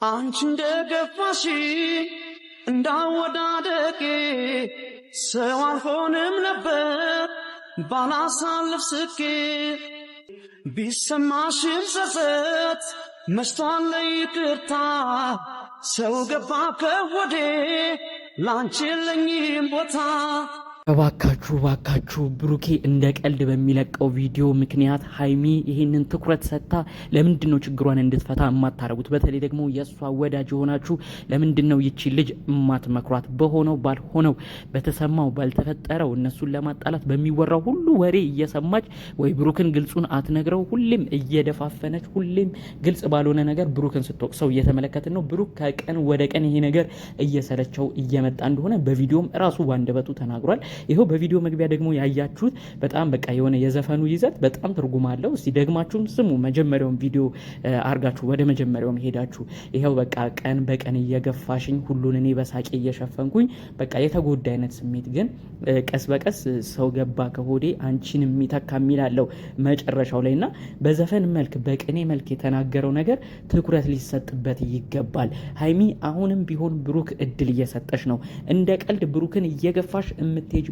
አንቺ እንደገፋሽ እንዳወዳደቄ ሰው አልሆንም ነበር ባላሳልፍ ስቄ ቢሰማሽም ጸጸት መሽቷል ይቅርታ ሰው ገባ ከወዴ ላንቺ የለኝም ቦታ እባካችሁ ብሩኬ እንደ ቀልድ በሚለቀው ቪዲዮ ምክንያት ሃይሚ ይሄንን ትኩረት ሰጥታ ለምንድነው ችግሯን እንድትፈታ የማታረጉት? በተለይ ደግሞ የሷ ወዳጅ የሆናችሁ ለምንድነው ይቺ ልጅ እማትመክሯት? በሆነው ባልሆነው በተሰማው ባልተፈጠረው እነሱን ለማጣላት በሚወራው ሁሉ ወሬ እየሰማች ወይ ብሩክን ግልጹን አትነግረው፣ ሁሌም እየደፋፈነች ሁሌም ግልጽ ባልሆነ ነገር ብሩክን ስትወቅሰው እየተመለከትን ነው። ብሩክ ከቀን ወደ ቀን ይሄ ነገር እየሰለቸው እየመጣ እንደሆነ በቪዲዮም ራሱ ባንደበቱ ተናግሯል። ይሄው በቪዲዮ መግቢያ ደግሞ ያያችሁት በጣም በቃ የሆነ የዘፈኑ ይዘት በጣም ትርጉም አለው። እስቲ ደግማችሁም ስሙ። መጀመሪያውን ቪዲዮ አርጋችሁ ወደ መጀመሪያውም ሄዳችሁ ይሄው በቃ ቀን በቀን እየገፋሽኝ ሁሉን እኔ በሳቄ እየሸፈንኩኝ በቃ የተጎዳ አይነት ስሜት ግን ቀስ በቀስ ሰው ገባ ከሆዴ አንቺን የሚተካ የሚላለው መጨረሻው ላይና በዘፈን መልክ በቅኔ መልክ የተናገረው ነገር ትኩረት ሊሰጥበት ይገባል። ሃይሚ አሁንም ቢሆን ብሩክ እድል እየሰጠሽ ነው። እንደ ቀልድ ብሩክን እየገፋሽ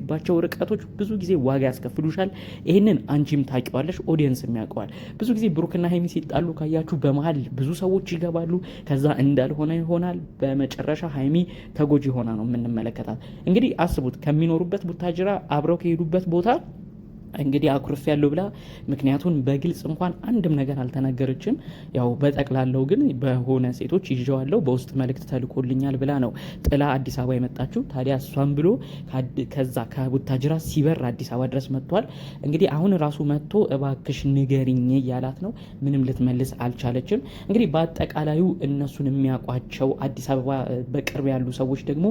ባቸው ርቀቶች ብዙ ጊዜ ዋጋ ያስከፍሉሻል። ይሄንን አንቺም ታውቂዋለሽ፣ ኦዲየንስም ያውቀዋል። ብዙ ጊዜ ብሩክና ሃይሚ ሲጣሉ ካያችሁ በመሃል ብዙ ሰዎች ይገባሉ። ከዛ እንዳልሆነ ይሆናል። በመጨረሻ ሃይሚ ተጎጂ ሆና ነው የምንመለከታት። እንግዲህ አስቡት፣ ከሚኖሩበት ቡታጅራ አብረው ከሄዱበት ቦታ እንግዲህ አኩርፍ ያለው ብላ ምክንያቱን በግልጽ እንኳን አንድም ነገር አልተናገረችም። ያው በጠቅላላው ግን በሆነ ሴቶች ይዤዋለሁ በውስጥ መልእክት ተልኮልኛል ብላ ነው ጥላ አዲስ አበባ የመጣችው። ታዲያ እሷን ብሎ ከዛ ከቡታጅራ ሲበር አዲስ አበባ ድረስ መጥቷል። እንግዲህ አሁን ራሱ መጥቶ እባክሽ ንገሪኝ እያላት ነው። ምንም ልትመልስ አልቻለችም። እንግዲህ በአጠቃላዩ እነሱን የሚያውቋቸው አዲስ አበባ በቅርብ ያሉ ሰዎች ደግሞ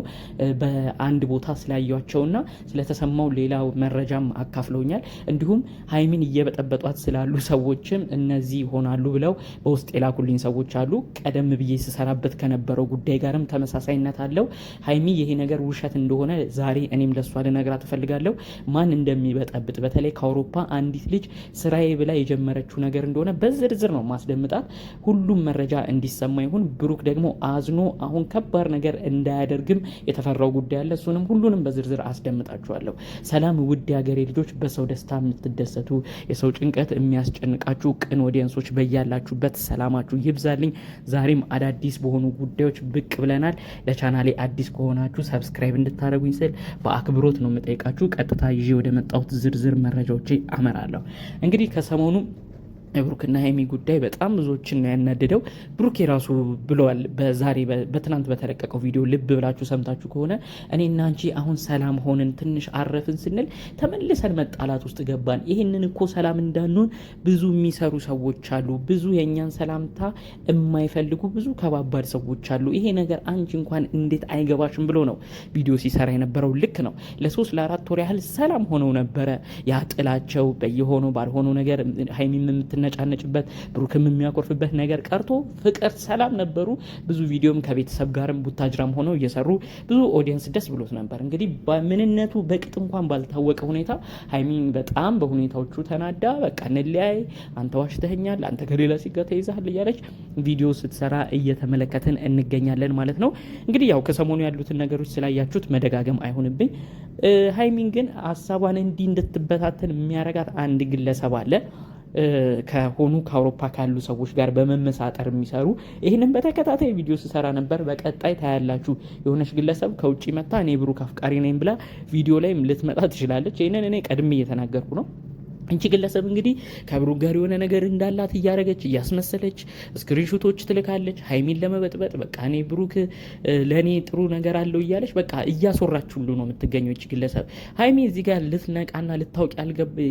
በአንድ ቦታ ስላያቸውና ስለተሰማው ሌላው መረጃም አካፍለውኛል። እንዲሁም ሃይሚን እየበጠበጧት ስላሉ ሰዎችም እነዚህ ይሆናሉ ብለው በውስጥ የላኩልኝ ሰዎች አሉ። ቀደም ብዬ ስሰራበት ከነበረው ጉዳይ ጋርም ተመሳሳይነት አለው። ሃይሚ ይሄ ነገር ውሸት እንደሆነ ዛሬ እኔም ለሷ ልነግራት እፈልጋለሁ። ማን እንደሚበጠብጥ በተለይ ከአውሮፓ አንዲት ልጅ ስራዬ ብላ የጀመረችው ነገር እንደሆነ በዝርዝር ነው ማስደምጣት። ሁሉም መረጃ እንዲሰማ ይሁን። ብሩክ ደግሞ አዝኖ አሁን ከባድ ነገር እንዳያደርግም የተፈራው ጉዳይ አለ። እሱንም ሁሉንም በዝርዝር አስደምጣችኋለሁ። ሰላም ውድ ሀገሬ ልጆች፣ በሰው ደስታ የምትደሰቱ የሰው ጭንቀት የሚያስጨንቃችሁ ቅን ኦዲየንሶች በያላችሁበት ሰላማችሁ ይብዛልኝ። ዛሬም አዳዲስ በሆኑ ጉዳዮች ብቅ ብለናል። ለቻናሌ አዲስ ከሆናችሁ ሰብስክራይብ እንድታደርጉኝ ስል በአክብሮት ነው የምጠይቃችሁ። ቀጥታ ይዤ ወደ መጣሁት ዝርዝር መረጃዎች አመራለሁ። እንግዲህ ከሰሞኑ የብሩክና ሃይሚ ጉዳይ በጣም ብዙዎችን ነው ያናደደው። ብሩክ የራሱ ብለዋል። በትናንት በተለቀቀው ቪዲዮ ልብ ብላችሁ ሰምታችሁ ከሆነ እኔና አንቺ አሁን ሰላም ሆነን ትንሽ አረፍን ስንል ተመልሰን መጣላት ውስጥ ገባን። ይህንን እኮ ሰላም እንዳንሆን ብዙ የሚሰሩ ሰዎች አሉ፣ ብዙ የእኛን ሰላምታ የማይፈልጉ ብዙ ከባባድ ሰዎች አሉ። ይሄ ነገር አንቺ እንኳን እንዴት አይገባሽም ብሎ ነው ቪዲዮ ሲሰራ የነበረው። ልክ ነው። ለ3 ለ4 ወር ያህል ሰላም ሆነው ነበረ። ያጥላቸው በየሆነው ባልሆነው ነገር ሃይሚ ነጫነጭበት ብሩክም የሚያኮርፍበት ነገር ቀርቶ ፍቅር ሰላም ነበሩ። ብዙ ቪዲዮም ከቤተሰብ ጋርም ቡታጅራም ሆነው እየሰሩ ብዙ ኦዲየንስ ደስ ብሎት ነበር። እንግዲህ በምንነቱ በቅጥ እንኳን ባልታወቀ ሁኔታ ሃይሚን በጣም በሁኔታዎቹ ተናዳ በቃ እንለያይ፣ አንተ ዋሽተኸኛል፣ አንተ ከሌላ ሲጋ ተይዛል እያለች ቪዲዮ ስትሰራ እየተመለከትን እንገኛለን ማለት ነው። እንግዲህ ያው ከሰሞኑ ያሉትን ነገሮች ስላያችሁት መደጋገም አይሆንብኝ። ሃይሚን ግን ሀሳቧን እንዲህ እንድትበታተን የሚያረጋት አንድ ግለሰብ አለ። ከሆኑ ከአውሮፓ ካሉ ሰዎች ጋር በመመሳጠር የሚሰሩ ይህንን በተከታታይ ቪዲዮ ስሰራ ነበር። በቀጣይ ታያላችሁ። የሆነች ግለሰብ ከውጭ መታ እኔ ብሩክ አፍቃሪ ነኝ ብላ ቪዲዮ ላይም ልትመጣ ትችላለች። ይህንን እኔ ቀድሜ እየተናገርኩ ነው። እንቺ ግለሰብ እንግዲህ ከብሩክ ጋር የሆነ ነገር እንዳላት እያረገች እያስመሰለች ስክሪንሾቶች ትልካለች ሃይሚን ለመበጥበጥ። በቃ እኔ ብሩክ ለእኔ ጥሩ ነገር አለው እያለች በቃ እያስወራች ሁሉ ነው የምትገኘው እቺ ግለሰብ። ሃይሚ እዚህ ጋር ልትነቃና ልታውቅ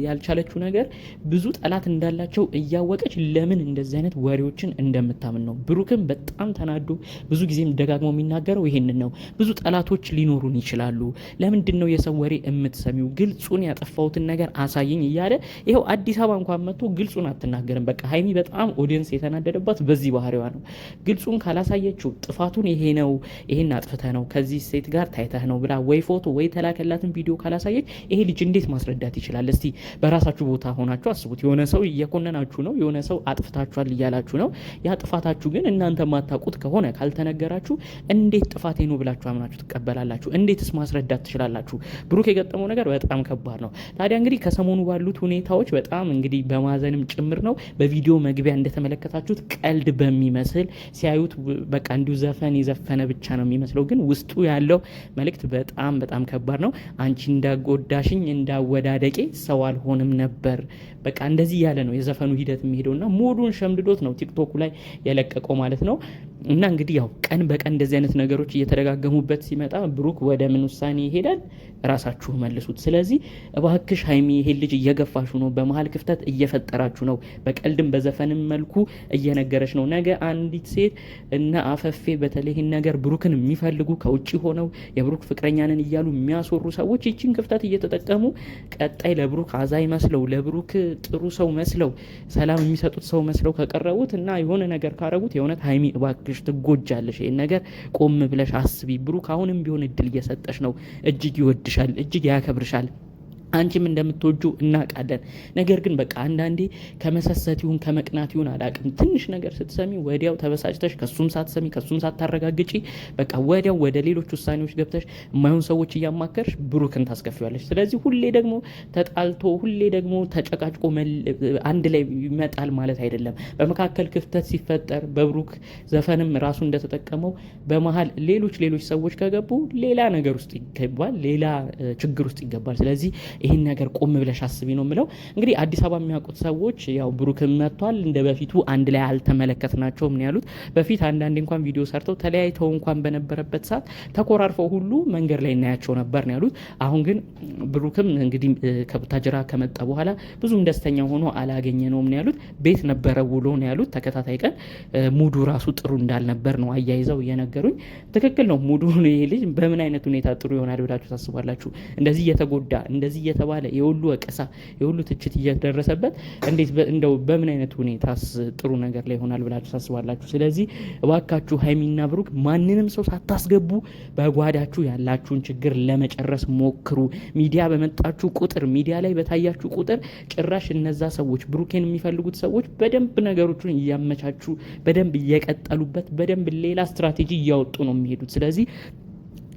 ያልቻለችው ነገር ብዙ ጠላት እንዳላቸው እያወቀች ለምን እንደዚህ አይነት ወሬዎችን እንደምታምን ነው። ብሩክም በጣም ተናዶ ብዙ ጊዜም ደጋግሞ የሚናገረው ይሄንን ነው። ብዙ ጠላቶች ሊኖሩን ይችላሉ፣ ለምንድን ነው የሰው ወሬ የምትሰሚው? ግልጹን ያጠፋሁትን ነገር አሳየኝ እያለ ይሄው አዲስ አበባ እንኳን መጥቶ ግልጹን አትናገርም። በቃ ሀይሚ በጣም ኦዲየንስ የተናደደባት በዚህ ባህሪዋ ነው። ግልጹን ካላሳየችው ጥፋቱን ይሄ ነው ይሄን አጥፍተህ ነው ከዚህ ሴት ጋር ታይተህ ነው ብላ ወይ ፎቶ ወይ ተላከላትን ቪዲዮ ካላሳየች ይሄ ልጅ እንዴት ማስረዳት ይችላል? እስቲ በራሳችሁ ቦታ ሆናችሁ አስቡት። የሆነ ሰው እየኮነናችሁ ነው፣ የሆነ ሰው አጥፍታችኋል እያላችሁ ነው። ያ ጥፋታችሁ ግን እናንተ ማታውቁት ከሆነ ካልተነገራችሁ እንዴት ጥፋቴ ነው ብላችሁ አምናችሁ ትቀበላላችሁ? እንዴትስ ማስረዳት ትችላላችሁ? ብሩክ የገጠመው ነገር በጣም ከባድ ነው። ታዲያ እንግዲህ ከሰሞኑ ባሉት ሁኔታዎች በጣም እንግዲህ በማዘንም ጭምር ነው። በቪዲዮ መግቢያ እንደተመለከታችሁት ቀልድ በሚመስል ሲያዩት በቃ እንዲሁ ዘፈን የዘፈነ ብቻ ነው የሚመስለው፣ ግን ውስጡ ያለው መልእክት በጣም በጣም ከባድ ነው። አንቺ እንዳጎዳሽኝ እንዳወዳደቄ ሰው አልሆንም ነበር በቃ እንደዚህ ያለ ነው የዘፈኑ ሂደት የሚሄደውና ሞዱን ሸምድዶት ነው ቲክቶክ ላይ የለቀቀው ማለት ነው። እና እንግዲህ ያው ቀን በቀን እንደዚህ አይነት ነገሮች እየተደጋገሙበት ሲመጣ ብሩክ ወደ ምን ውሳኔ ይሄዳል? ራሳችሁ መልሱት። ስለዚህ እባክሽ ሀይሚ ይሄን ልጅ እየገፋሹ ነው፣ በመሀል ክፍተት እየፈጠራችሁ ነው፣ በቀልድም በዘፈንም መልኩ እየነገረች ነው። ነገ አንዲት ሴት እና አፈፌ በተለይ ይህን ነገር ብሩክን የሚፈልጉ ከውጭ ሆነው የብሩክ ፍቅረኛንን እያሉ የሚያስወሩ ሰዎች ይችን ክፍተት እየተጠቀሙ ቀጣይ ለብሩክ አዛኝ መስለው ለብሩክ ጥሩ ሰው መስለው ሰላም የሚሰጡት ሰው መስለው ከቀረቡት እና የሆነ ነገር ካረጉት የእውነት ሀይሚ እባክሽ ትጎጃለሽ። ይህን ነገር ቆም ብለሽ አስቢ። ብሩክ አሁንም ቢሆን እድል እየሰጠሽ ነው። እጅግ ይወድሻል፣ እጅግ ያከብርሻል። አንቺም እንደምትወጁ እናውቃለን። ነገር ግን በቃ አንዳንዴ ከመሰሰት ይሁን ከመቅናት ይሁን አላቅም ትንሽ ነገር ስትሰሚ ወዲያው ተበሳጭተሽ ከሱም ሳትሰሚ ከሱም ሳታረጋግጪ በቃ ወዲያው ወደ ሌሎች ውሳኔዎች ገብተሽ የማይሆን ሰዎች እያማከርሽ ብሩክን ታስከፊዋለሽ። ስለዚህ ሁሌ ደግሞ ተጣልቶ ሁሌ ደግሞ ተጨቃጭቆ አንድ ላይ ይመጣል ማለት አይደለም። በመካከል ክፍተት ሲፈጠር በብሩክ ዘፈንም ራሱ እንደተጠቀመው በመሀል ሌሎች ሰዎች ከገቡ ሌላ ነገር ውስጥ ይገባል፣ ሌላ ችግር ውስጥ ይገባል። ስለዚህ ይህን ነገር ቆም ብለሽ አስቢ ነው የምለው። እንግዲህ አዲስ አበባ የሚያውቁት ሰዎች ያው ብሩክም መጥቷል፣ እንደ በፊቱ አንድ ላይ አልተመለከትናቸውም ነው ያሉት። በፊት አንዳንዴ እንኳን ቪዲዮ ሰርተው ተለያይተው እንኳን በነበረበት ሰዓት ተኮራርፈው ሁሉ መንገድ ላይ እናያቸው ነበር ነው ያሉት። አሁን ግን ብሩክም እንግዲህ ከቡታጅራ ከመጣ በኋላ ብዙም ደስተኛ ሆኖ አላገኘ ነውም ነው ያሉት። ቤት ነበረ ውሎ ነው ያሉት። ተከታታይ ቀን ሙዱ ራሱ ጥሩ እንዳልነበር ነው አያይዘው እየነገሩኝ። ትክክል ነው ሙዱ። ይሄ ልጅ በምን አይነት ሁኔታ ጥሩ ይሆናል ብላችሁ ታስባላችሁ? እንደዚህ እየተጎዳ እንደዚህ እየተባለ የሁሉ ወቀሳ የሁሉ ትችት እየደረሰበት እንዴት እንደው በምን አይነት ሁኔታስ ጥሩ ነገር ላይ ይሆናል ብላችሁ ታስባላችሁ? ስለዚህ እባካችሁ ሀይሚና ብሩክ ማንንም ሰው ሳታስገቡ በጓዳችሁ ያላችሁን ችግር ለመጨረስ ሞክሩ። ሚዲያ በመጣችሁ ቁጥር ሚዲያ ላይ በታያችሁ ቁጥር ጭራሽ እነዛ ሰዎች ብሩኬን የሚፈልጉት ሰዎች በደንብ ነገሮችን እያመቻቹ በደንብ እየቀጠሉበት በደንብ ሌላ ስትራቴጂ እያወጡ ነው የሚሄዱት። ስለዚህ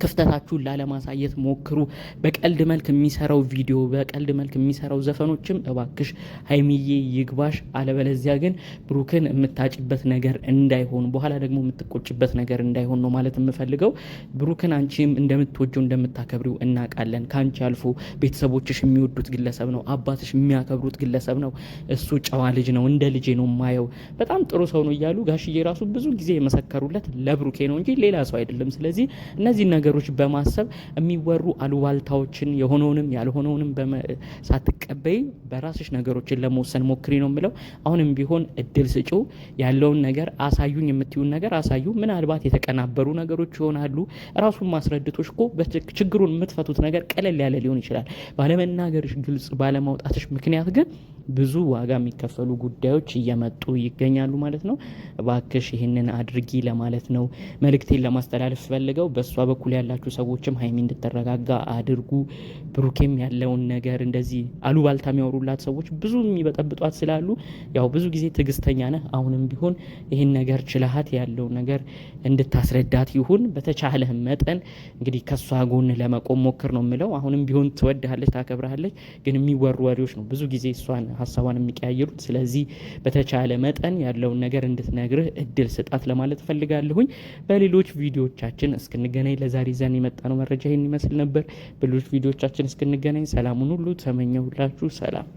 ክፍተታችሁን ላለማሳየት ሞክሩ። በቀልድ መልክ የሚሰራው ቪዲዮ በቀልድ መልክ የሚሰራው ዘፈኖችም እባክሽ ሀይሚዬ ይግባሽ። አለበለዚያ ግን ብሩክን የምታጭበት ነገር እንዳይሆን በኋላ ደግሞ የምትቆጭበት ነገር እንዳይሆን ነው ማለት የምፈልገው። ብሩክን አንቺም እንደምትወጀው እንደምታከብሪው እናውቃለን። ከአንቺ አልፎ ቤተሰቦችሽ የሚወዱት ግለሰብ ነው፣ አባትሽ የሚያከብሩት ግለሰብ ነው። እሱ ጨዋ ልጅ ነው፣ እንደ ልጄ ነው ማየው፣ በጣም ጥሩ ሰው ነው እያሉ ጋሽዬ ራሱ ብዙ ጊዜ የመሰከሩለት ለብሩኬ ነው እንጂ ሌላ ሰው አይደለም። ስለዚህ እነዚህ ነገሮች በማሰብ የሚወሩ አሉባልታዎችን የሆነውንም ያልሆነውንም ሳትቀበይ በራስሽ ነገሮችን ለመወሰን ሞክሪ ነው የምለው። አሁንም ቢሆን እድል ስጪው። ያለውን ነገር አሳዩኝ፣ የምትዩን ነገር አሳዩ። ምናልባት የተቀናበሩ ነገሮች ይሆናሉ። ራሱን ማስረድቶሽ እኮ ችግሩን የምትፈቱት ነገር ቀለል ያለ ሊሆን ይችላል። ባለመናገርሽ ግልጽ ባለማውጣትሽ ምክንያት ግን ብዙ ዋጋ የሚከፈሉ ጉዳዮች እየመጡ ይገኛሉ ማለት ነው። እባክሽ ይህንን አድርጊ ለማለት ነው መልእክቴን ለማስተላለፍ ፈልገው። በእሷ በኩል ያላችሁ ሰዎችም ሀይሚ እንድትረጋጋ አድርጉ። ብሩኬም ያለውን ነገር እንደዚህ አሉባልታ የሚያወሩላት ሰዎች ብዙ የሚበጠብጧት ስላሉ ያው ብዙ ጊዜ ትዕግስተኛ ነህ። አሁንም ቢሆን ይህን ነገር ችለሃት ያለውን ነገር እንድታስረዳት ይሁን። በተቻለህ መጠን እንግዲህ ከእሷ ጎን ለመቆም ሞክር ነው የምለው። አሁንም ቢሆን ትወድሃለች፣ ታከብረሃለች። ግን የሚወሩ ወሬዎች ነው ብዙ ጊዜ እሷን ሀሳቧን የሚቀያየሩት። ስለዚህ በተቻለ መጠን ያለውን ነገር እንድትነግርህ እድል ስጣት ለማለት ፈልጋለሁኝ። በሌሎች ቪዲዮዎቻችን እስክንገናኝ ለዛሬ ይዘን የመጣነው መረጃ ይህን ይመስል ነበር። በሌሎች ቪዲዮዎቻችን እስክንገናኝ ሰላሙን ሁሉ ተመኘሁላችሁ። ሰላም